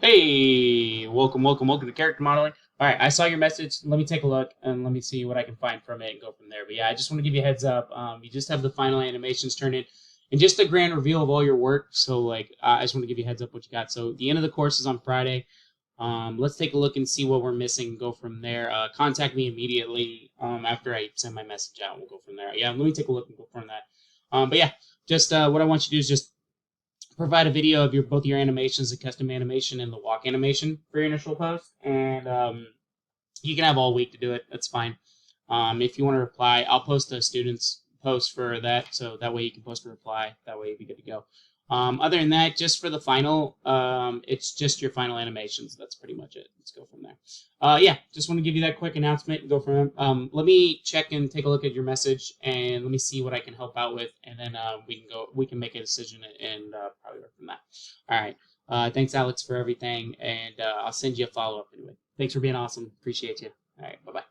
Hey, welcome to character modeling. All right, I saw your message. Let me take a look and let me see what I can find from it and go from there. But yeah, I just want to give you a heads up. You just have the final animations turned in, and just a grand reveal of all your work. So like, I just want to give you a heads up what you got. So the end of the course is on Friday. Let's take a look and see what we're missing and go from there. Contact me immediately after I send my message out. We'll go from there. Yeah, let me take a look and go from that. But yeah, just what I want you to do is just provide a video of both your animations, the custom animation and the walk animation for your initial post, and you can have all week to do it. That's fine. If you want to reply, I'll post a student's post for that, so that way you can post a reply. That way you'll be good to go. Other than that, just for the final, it's just your final animations. That's pretty much it. Let's go from there. Yeah, just want to give you that quick announcement and go from there. Let me check and take a look at your message, and let me see what I can help out with, and then we can go. We can make a decision and probably work from that. All right. Thanks, Alex, for everything, and I'll send you a follow up anyway. Thanks for being awesome. Appreciate you. All right. Bye bye.